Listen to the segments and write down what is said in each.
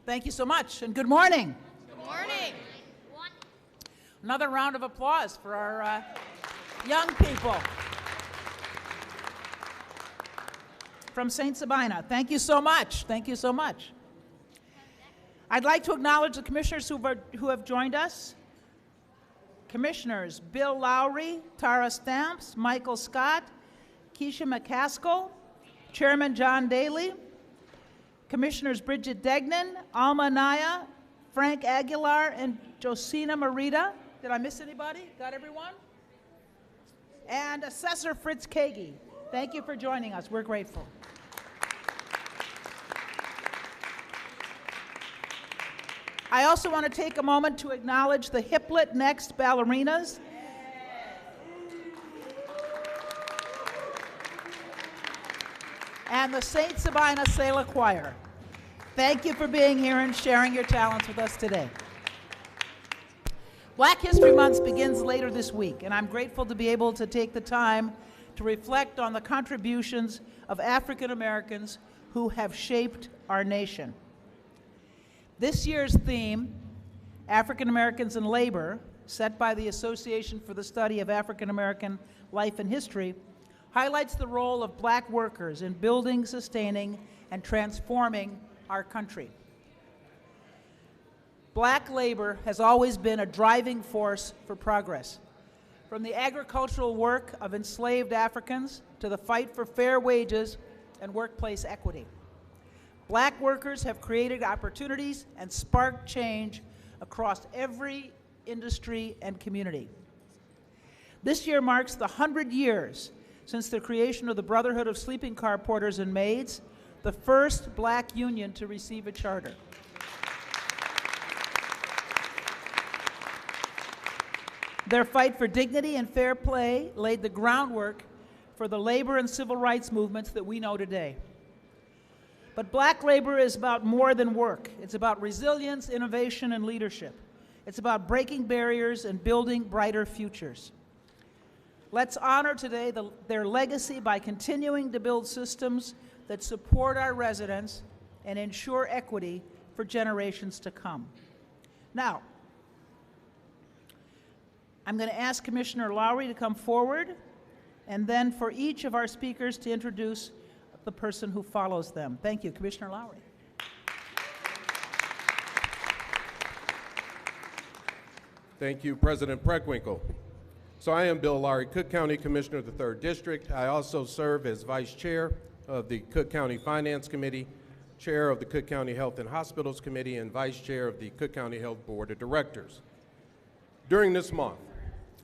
Thank you so much, and good morning. Good morning. Another round of applause for our young people from St. Sabina. Thank you so much. Thank you so much. I'd like to acknowledge the commissioners who have joined us. Commissioners Bill Lowry, Tara Stamps, Michael Scott, Keisha McCaskill, Chairman John Daly, Commissioners Bridget Degnan, Alma Naya, Frank Aguilar, and Josina Marita. Did I miss anybody? Got everyone? And Assessor Fritz Kagi. Thank you for joining us. We're grateful. I also want to take a moment to acknowledge the Hiplet Next Ballerinas. And the St. Sabina Selah Choir. Thank you for being here and sharing your talents with us today. Black History Month begins later this week, and I'm grateful to be able to take the time to reflect on the contributions of African Americans who have shaped our nation. This year's theme, African Americans in Labor, set by the Association for the Study of African American Life and History, highlights the role of black workers in building, sustaining, and transforming our country. Black labor has always been a driving force for progress. From the agricultural work of enslaved Africans to the fight for fair wages and workplace equity. Black workers have created opportunities and sparked change across every industry and community. This year marks the 100 years since the creation of the Brotherhood of Sleeping Car Porters and Maids, the first black union to receive a charter. Their fight for dignity and fair play laid the groundwork for the labor and civil rights movements that we know today. But black labor is about more than work. It's about resilience, innovation, and leadership. It's about breaking barriers and building brighter futures. Let's honor today their legacy by continuing to build systems that support our residents and ensure equity for generations to come. Now, I'm going to ask Commissioner Lowry to come forward, and then for each of our speakers to introduce the person who follows them. Thank you, Commissioner Lowry. Thank you, President Preckwinkle. So I am Bill Lowry, Cook County Commissioner of the 3rd District. I also serve as Vice Chair of the Cook County Finance Committee, Chair of the Cook County Health and Hospitals Committee, and Vice Chair of the Cook County Health Board of Directors. During this month,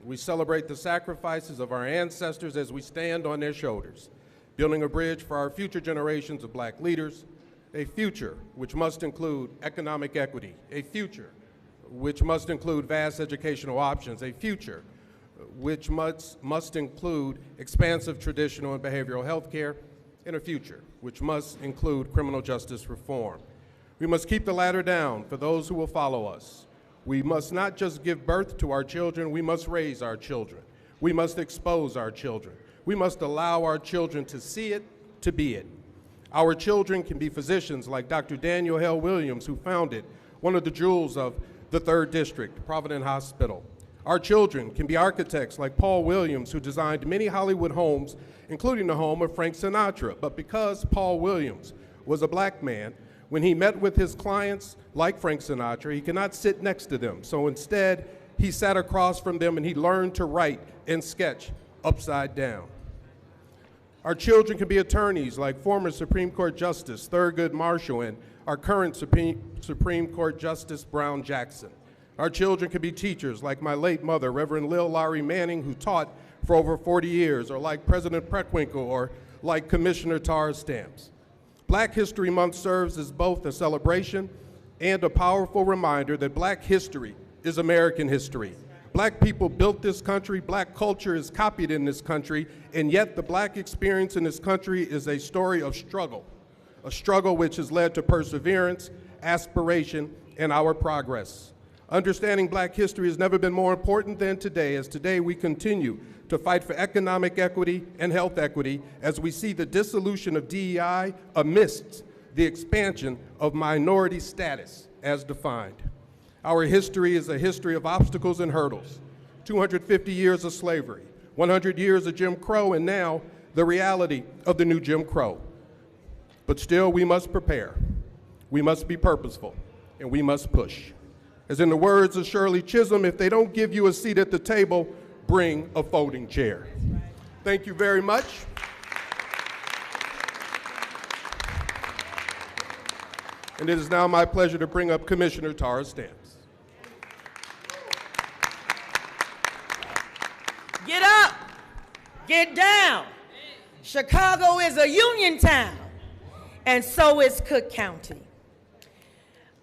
we celebrate the sacrifices of our ancestors as we stand on their shoulders, building a bridge for our future generations of black leaders, a future which must include economic equity, a future which must include vast educational options, a future which must include expansive traditional and behavioral health care, and a future which must include criminal justice reform. We must keep the ladder down for those who will follow us. We must not just give birth to our children, we must raise our children. We must expose our children. We must allow our children to see it, to be it. Our children can be physicians like Dr. Daniel Hale Williams, who founded one of the jewels of the 3rd District, Providence Hospital. Our children can be architects like Paul Williams, who designed many Hollywood homes, including the home of Frank Sinatra. But because Paul Williams was a black man, when he met with his clients like Frank Sinatra, he could not sit next to them. So instead, he sat across from them and he learned to write and sketch upside down. Our children can be attorneys like former Supreme Court Justice Thurgood Marshall and our current Supreme Court Justice Brown Jackson. Our children can be teachers like my late mother, Reverend Lil Lowry Manning, who taught for over 40 years, or like President Preckwinkle, or like Commissioner Tara Stamps. Black History Month serves as both a celebration and a powerful reminder that Black history is American history. Black people built this country, Black culture is copied in this country, and yet the Black experience in this country is a story of struggle, a struggle which has led to perseverance, aspiration, and our progress. Understanding Black history has never been more important than today, as today we continue to fight for economic equity and health equity as we see the dissolution of DEI amidst the expansion of minority status as defined. Our history is a history of obstacles and hurdles. 250 years of slavery, 100 years of Jim Crow, and now the reality of the new Jim Crow. But still, we must prepare. We must be purposeful, and we must push. As in the words of Shirley Chisholm, if they don't give you a seat at the table, bring a folding chair. Thank you very much. And it is now my pleasure to bring up Commissioner Tara Stamps. Get up, get down. Chicago is a union town, and so is Cook County.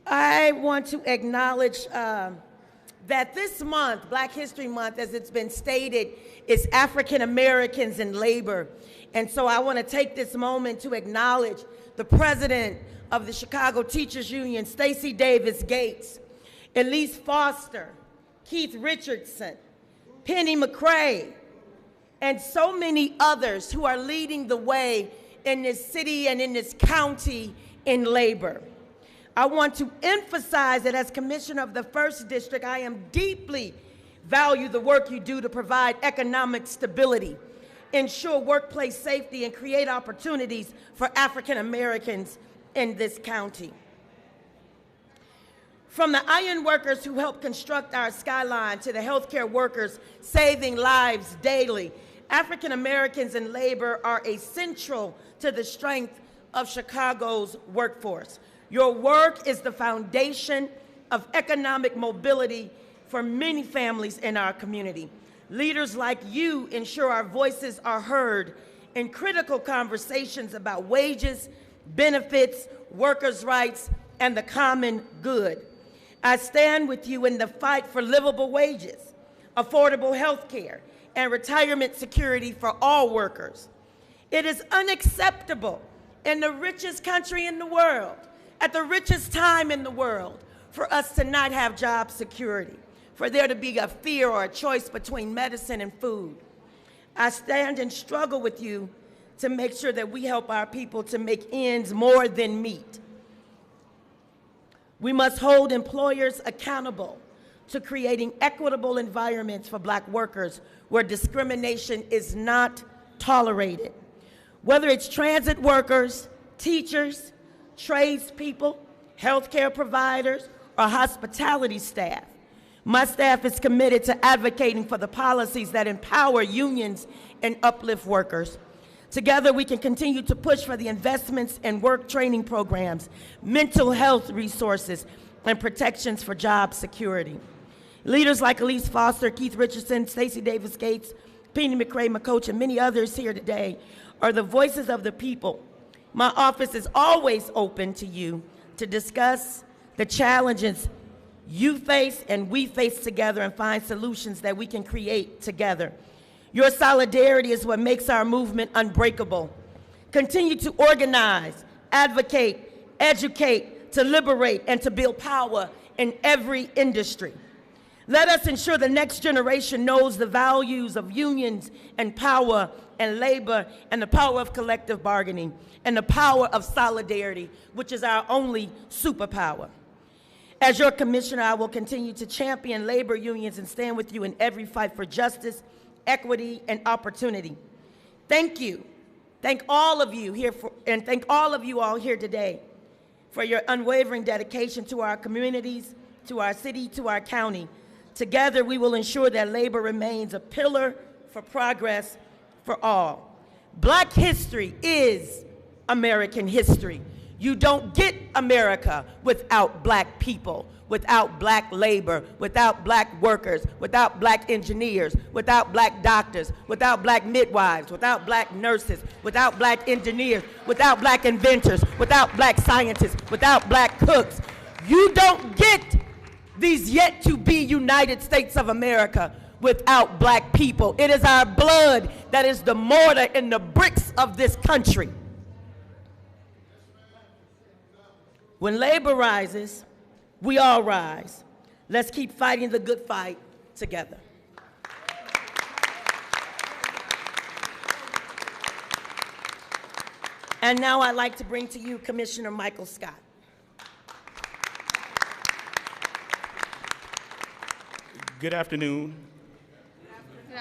I want to acknowledge that this month, Black History Month, as it's been stated, is African Americans in labor. And so I want to take this moment to acknowledge the president of the Chicago Teachers Union, Stacey Davis Gates, Elise Foster, Keith Richardson, Penny McCrae, and so many others who are leading the way in this city and in this county in labor. I want to emphasize that as Commissioner of the 1st District, I am deeply value the work you do to provide economic stability, ensure workplace safety, and create opportunities for African Americans in this county. From the iron workers who help construct our skyline to the healthcare workers saving lives daily, African Americans in labor are essential to the strength of Chicago's workforce. Your work is the foundation of economic mobility for many families in our community. Leaders like you ensure our voices are heard in critical conversations about wages, benefits, workers' rights, and the common good. I stand with you in the fight for livable wages, affordable health care, and retirement security for all workers. It is unacceptable in the richest country in the world, at the richest time in the world, for us to not have job security, for there to be a fear or a choice between medicine and food. I stand and struggle with you to make sure that we help our people to make ends more than meet. We must hold employers accountable to creating equitable environments for Black workers where discrimination is not tolerated. Whether it's transit workers, teachers, tradespeople, healthcare providers, or hospitality staff, my staff is committed to advocating for the policies that empower unions and uplift workers. Together, we can continue to push for the investments in work training programs, mental health resources, and protections for job security. Leaders like Elise Foster, Keith Richardson, Stacey Davis Gates, Penny McCrae, McCoach, and many others here today are the voices of the people. My office is always open to you to discuss the challenges you face and we face together and find solutions that we can create together. Your solidarity is what makes our movement unbreakable. Continue to organize, advocate, educate, to liberate, and to build power in every industry. Let us ensure the next generation knows the values of unions and power and labor and the power of collective bargaining and the power of solidarity, which is our only superpower. As your commissioner, I will continue to champion labor unions and stand with you in every fight for justice, equity, and opportunity. Thank you. Thank all of you here and thank all of you all here today for your unwavering dedication to our communities, to our city, to our county. Together, we will ensure that labor remains a pillar for progress for all. Black history is American history. You don't get America without Black people, without Black labor, without Black workers, without Black engineers, without Black doctors, without Black midwives, without Black nurses, without Black engineers, without Black inventors, without Black scientists, without Black cooks. You don't get these yet to be United States of America without Black people. It is our blood that is the mortar and the bricks of this country. When labor rises, we all rise. Let's keep fighting the good fight together. And now I'd like to bring to you Commissioner Michael Scott. Good afternoon.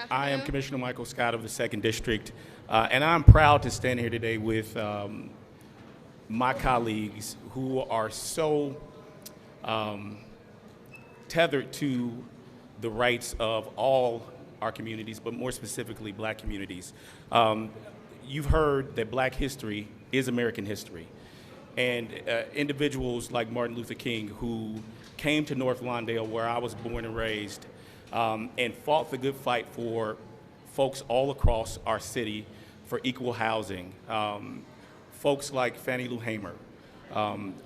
I am Commissioner Michael Scott of the 2nd District, and I'm proud to stand here today with my colleagues who are so tethered to the rights of all our communities, but more specifically Black communities. You've heard that Black history is American history, and individuals like Martin Luther King, who came to North Lawndale, where I was born and raised, and fought the good fight for folks all across our city for equal housing. Folks like Fannie Lou Hamer,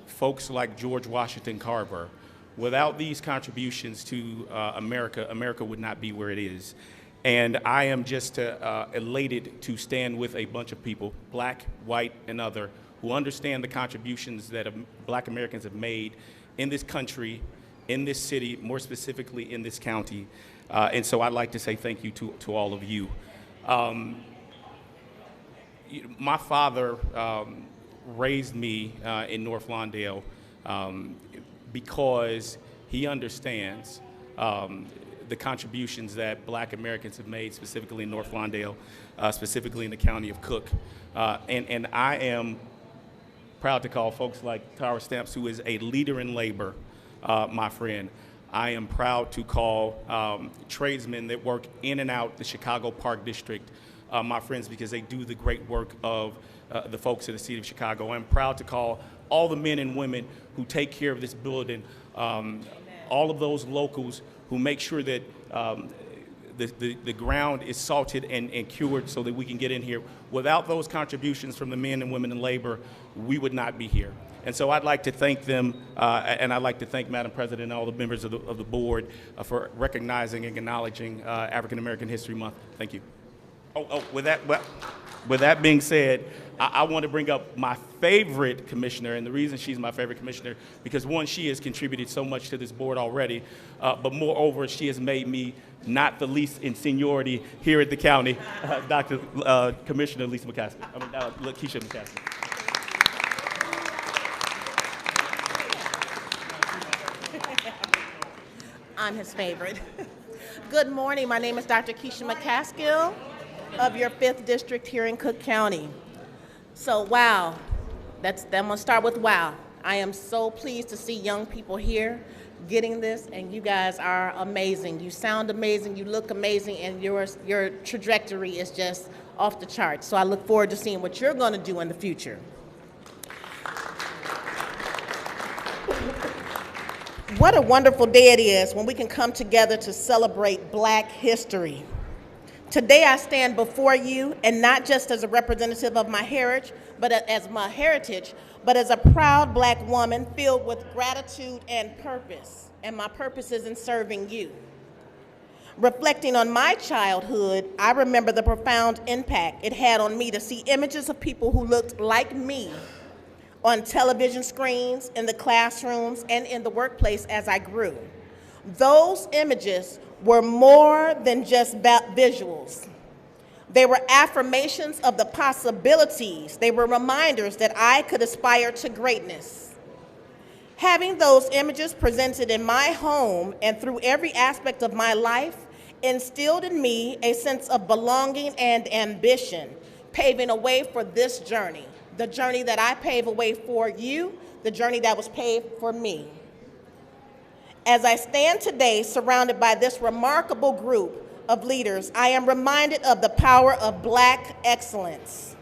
folks like George Washington Carver. Without these contributions to America, America would not be where it is. And I am just elated to stand with a bunch of people, Black, white, and other, who understand the contributions that Black Americans have made in this country, in this city, more specifically in this county. And so I'd like to say thank you to all of you. My father raised me in North Lawndale because he understands the contributions that Black Americans have made, specifically in North Lawndale, specifically in the county of Cook. And I am proud to call folks like Tara Stamps, who is a leader in labor, my friend. I am proud to call tradesmen that work in and out the Chicago Park District my friends, because they do the great work of the folks of the city of Chicago. I'm proud to call all the men and women who take care of this building, all of those locals who make sure that the ground is salted and cured so that we can get in here. Without those contributions from the men and women in labor, we would not be here. And so I'd like to thank them, and I'd like to thank Madam President and all the members of the board for recognizing and acknowledging African American History Month. Thank you. With that being said, I want to bring up my favorite commissioner, and the reason she's my favorite commissioner, because one, she has contributed so much to this board already, but moreover, she has made me not the least in seniority here at the county, Dr. Commissioner Keisha McCaskey. I'm his favorite. Good morning, my name is Dr. Keisha McCaskill of your 5th District here in Cook County. So wow, I'm gonna start with wow. I am so pleased to see young people here getting this, and you guys are amazing. You sound amazing, you look amazing, and your trajectory is just off the charts. So I look forward to seeing what you're gonna do in the future. What a wonderful day it is when we can come together to celebrate Black history. Today I stand before you, and not just as a representative of my heritage, but as a proud Black woman filled with gratitude and purpose. And my purpose is in serving you. Reflecting on my childhood, I remember the profound impact it had on me to see images of people who looked like me on television screens, in the classrooms, and in the workplace as I grew. Those images were more than just visuals. They were affirmations of the possibilities. They were reminders that I could aspire to greatness. Having those images presented in my home and through every aspect of my life instilled in me a sense of belonging and ambition, paving a way for this journey. The journey that I pave a way for you, the journey that was paved for me. As I stand today surrounded by this remarkable group of leaders, I am reminded of the power of Black excellence.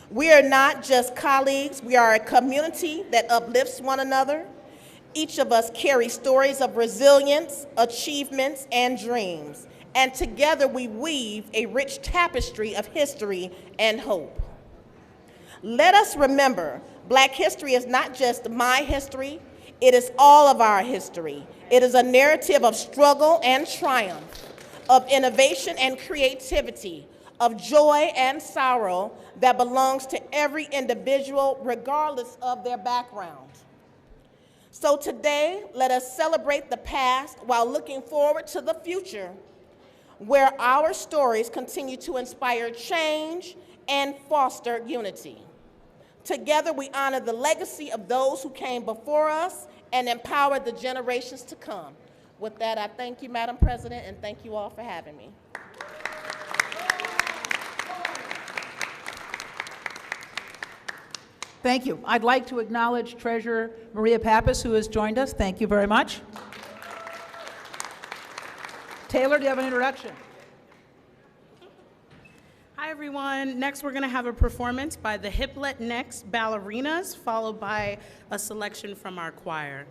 We are not just colleagues, we are a community that uplifts one another. Each of us carries stories of resilience, achievements, and dreams. And together we weave a rich tapestry of history and hope. Let us remember, Black history is not just my history, it is all of our history. It is a narrative of struggle and triumph, of innovation and creativity, of joy and sorrow that belongs to every individual regardless of their background. So today, let us celebrate the past while looking forward to the future, where our stories continue to inspire change and foster unity. Together, we honor the legacy of those who came before us and empower the generations to come. With that, I thank you, Madam President, and thank you all for having me. Thank you. I'd like to acknowledge Treasurer Maria Pappas, who has joined us. Thank you very much. Taylor, do you have an introduction? Hi, everyone. Next, we're going to have a performance by the Hiplet Next Ballerinas, followed by a selection from our choir.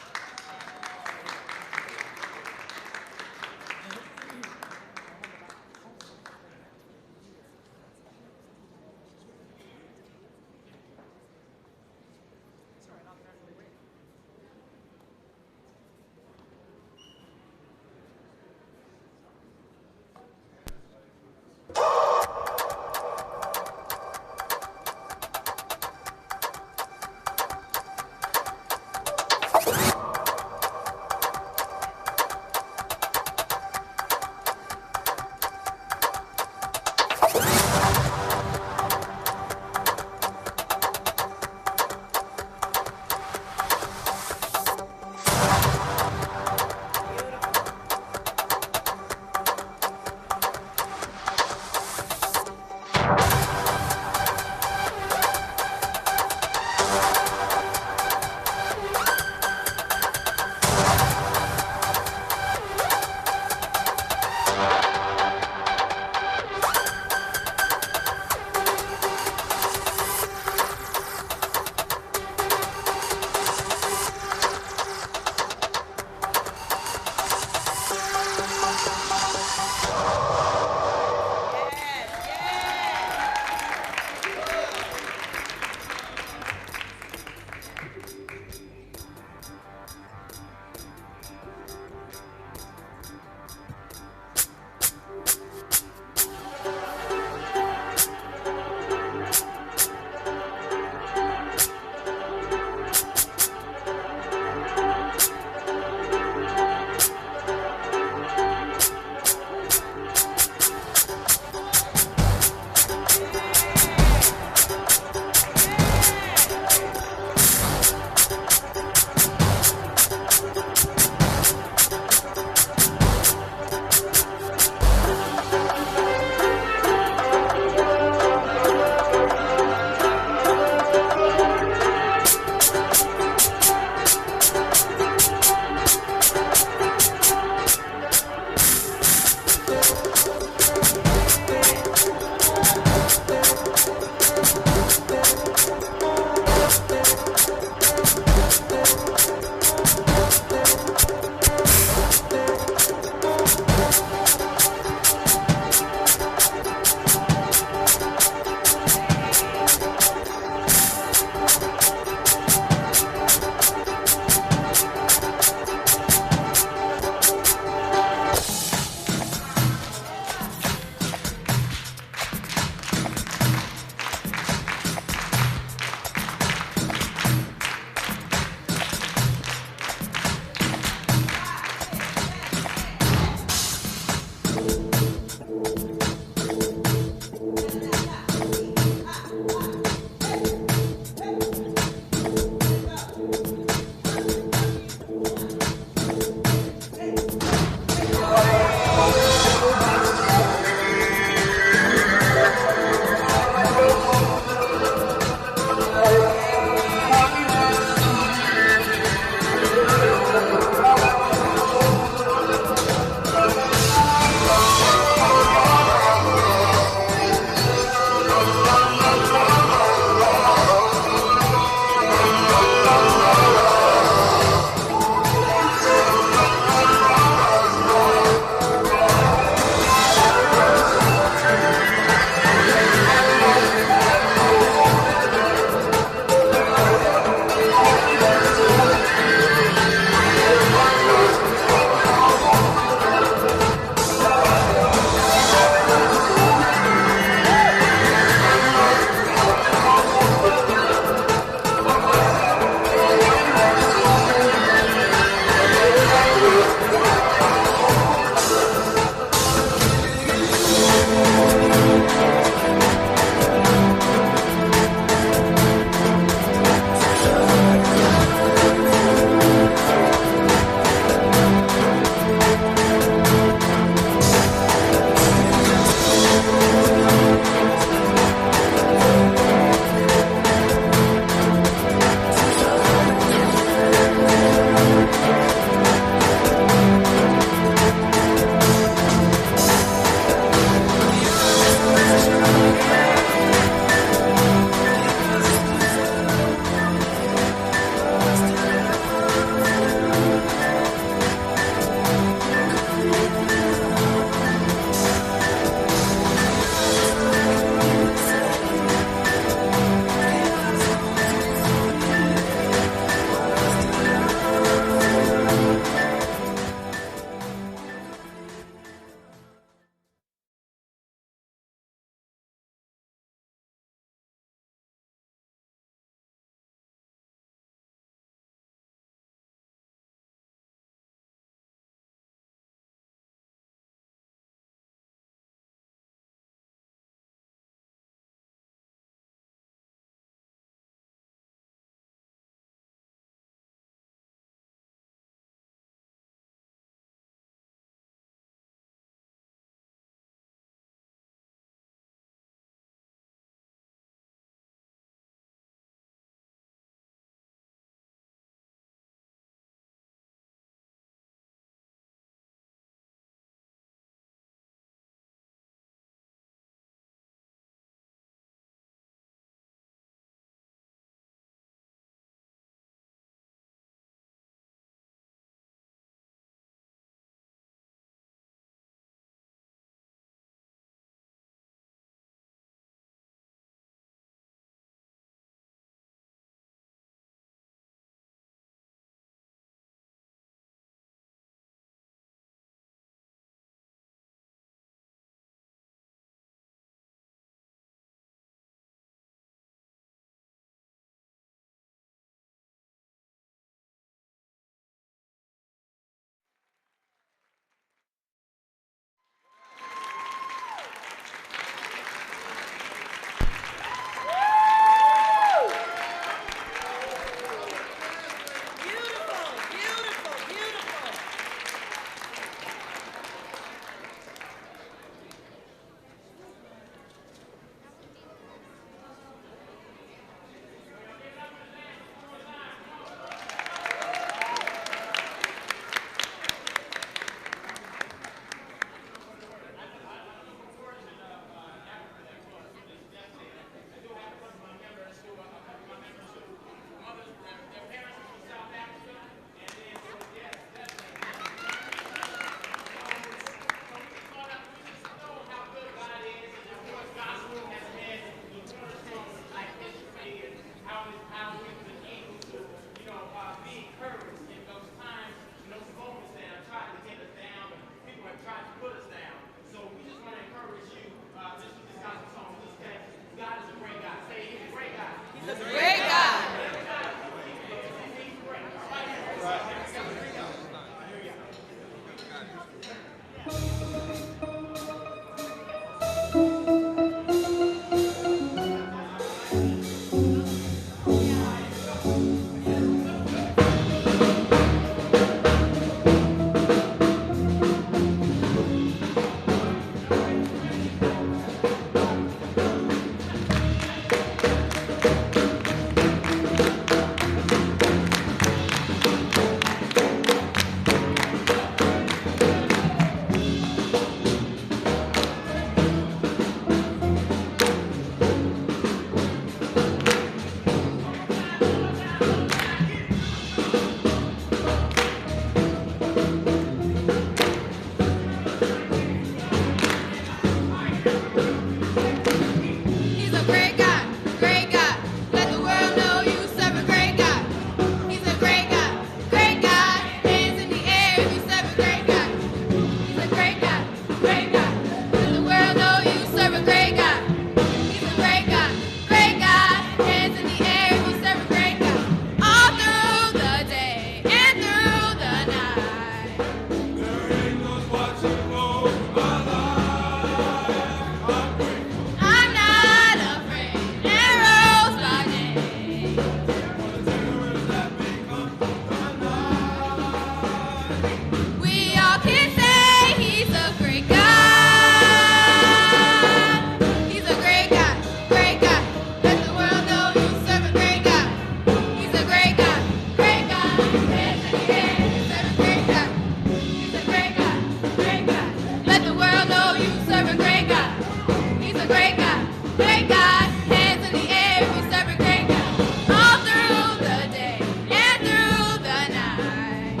great God, hands in the air, we serve a great God. All through the day and through the night.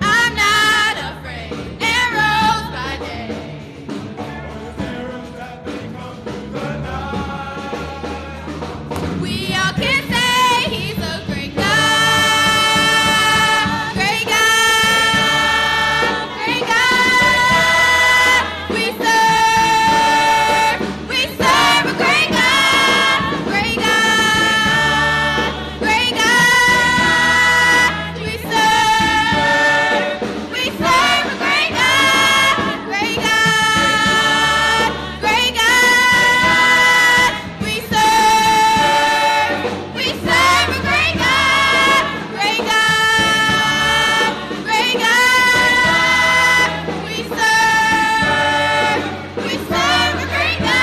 I'm not afraid, arrows by day. We all can say he's a great God, great God, great God. We serve a great God, great God, great God. We serve a great God, great God, great God. We serve a great God, great God, great God. We serve a great God.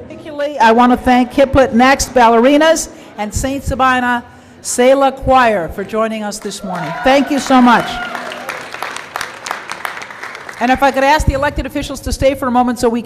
Particularly, I want to thank Hiplet Next, Ballerinas, and St. Sabina Selah Choir for joining us this morning. Thank you so much. And if I could ask the elected officials to stay for a moment so we